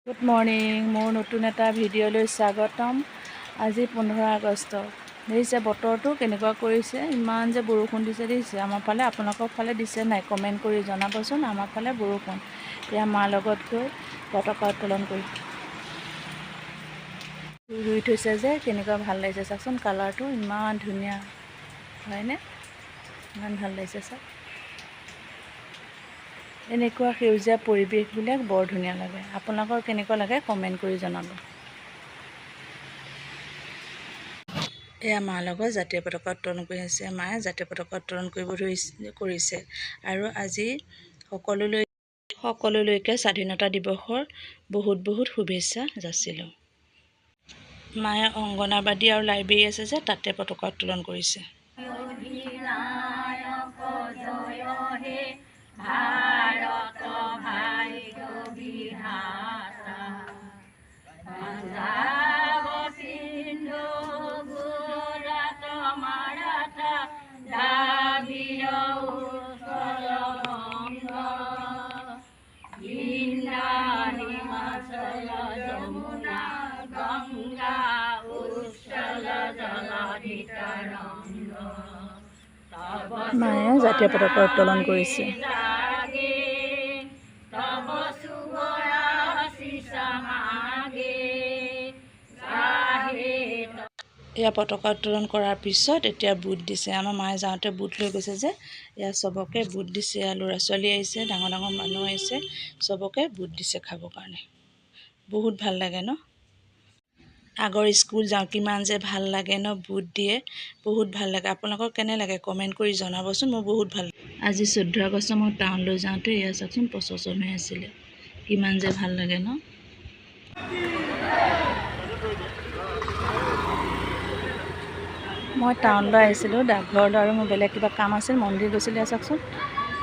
Good morning, মোৰ নতুন এটা ভিডিঅ'লৈ স্বাগতম। আজি 15 আগষ্ট। দেখিছে বতৰটো কেনেকুৱা কৰিছে, ইমান যে বৰষুণ দিছে দেখিছে। আমাৰ ফালে, আপোনালোকৰ ফালে দিছে নাই কমেণ্ট কৰি জনাবচোন। আমাৰ ফালে বৰষুণ। এতিয়া মাৰ লগত গৈ পতাকা উত্তোলন কৰি ৰুই থৈছে যে কেনেকুৱা ভাল লাগিছে চাওকচোন। কালাৰটো ইমান ধুনীয়া হয়নে, ইমান ভাল লাগিছে চাওক। এনেকুৱা সেউজীয়া পৰিৱেশবিলাক বৰ ধুনীয়া লাগে। আপোনালোকৰ কেনেকুৱা লাগে কমেণ্ট কৰি জনাব। এয়া মাৰ লগত জাতীয় পতাকা উত্তোলন কৰি আছে। মায়ে জাতীয় পতাকা উত্তোলন কৰিছে আৰু আজি সকলোলৈকে স্বাধীনতা দিৱসৰ বহুত শুভেচ্ছা যাচিলোঁ। মায়ে অংগনাবাদী আৰু লাইব্ৰেৰী আছে যে তাতে পতাকা উত্তোলন কৰিছে। ভাৰত ভাগ্য বিধাতা পঞ্জাব সিন্ধু গুজৰাট মাৰাঠা দ্ৰাবিড় উৎকল বঙ্গ বিন্ধ্যা হিমাচল যমুনা গঙ্গা উচ্চল জলধি তৰঙ্গ। মায়ে জাতীয় পতাকা উত্তোলন কৰিছে। এয়া পতাকা উত্তোলন কৰাৰ পিছত এতিয়া বুট দিছে। আমাৰ মায়ে যাওঁতে বুট লৈ গৈছে যে, এয়া চবকে বুট দিছে। ল'ৰা ছোৱালী আহিছে, ডাঙৰ মানুহ আহিছে, চবকে বুট দিছে খাবৰ কাৰণে। বহুত ভাল লাগে ন। আগৰ স্কুল যাওঁ কিমান যে ভাল লাগে ন, বুট দিয়ে বহুত ভাল লাগে। আপোনালোকৰ কেনে লাগে কমেণ্ট কৰি জনাবচোন। মোৰ বহুত ভাল লাগে। আজি 14 আগষ্ট মই টাউনলৈ যাওঁতে এয়া চাওকচোন প্ৰচেছন হৈ আছিলে, কিমান যে ভাল লাগে ন। মই টাউনলৈ আহিছিলোঁ ডাকঘৰলৈ, আৰু মোৰ বেলেগ কিবা কাম আছিল, মন্দিৰ গৈছিলোঁ। এয়া চাওকচোন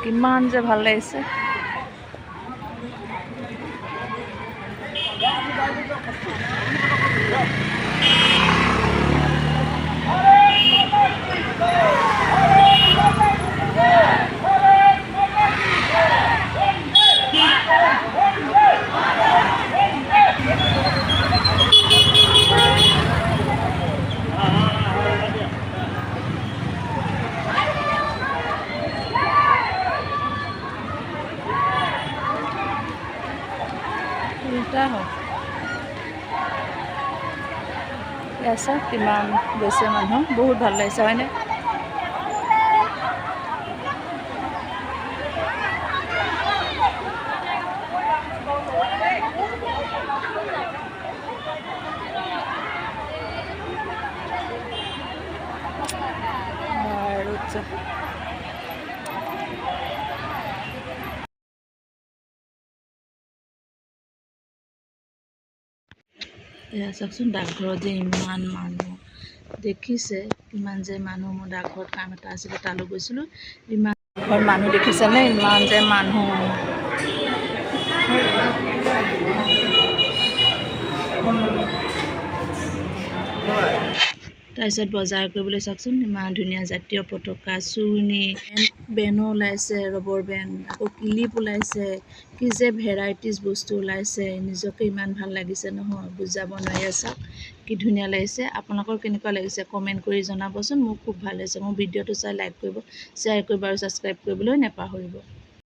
কিমান যে ভাল লাগিছে। চাওক কিমান গৈছে মানুহ, বহুত ভাল লাগিছে হয়নে। এয়া চাওকচোন ডাকঘৰত যে ইমান মানুহ দেখিছে, কিমান যে মানুহ। মোৰ ডাকঘৰত কাম এটা আছিলে, তালৈ গৈছিলোঁ। ইমান মানুহ দেখিছেনে, ইমান যে মানুহ। তাৰপিছত বজাৰ কৰিবলৈ চাওকচোন ইমান ধুনীয়া জাতীয় পতাকা, চুৰ্ণি, বেনো ওলাইছে, ৰবৰ বেন, আকৌ ক্লিপ ওলাইছে। কি যে ভেৰাইটিজ বস্তু ওলাইছে, নিজকে ইমান ভাল লাগিছে নহয়, বুজাব নোৱাৰি। চাওক কি ধুনীয়া লাগিছে। আপোনালোকৰ কেনেকুৱা লাগিছে কমেণ্ট কৰি জনাবচোন। মোৰ খুব ভাল লাগিছে। মোৰ ভিডিঅ'টো চাই লাইক কৰিব, শ্বেয়াৰ কৰিব আৰু ছাবস্ক্ৰাইব কৰিবলৈ নাপাহৰিব।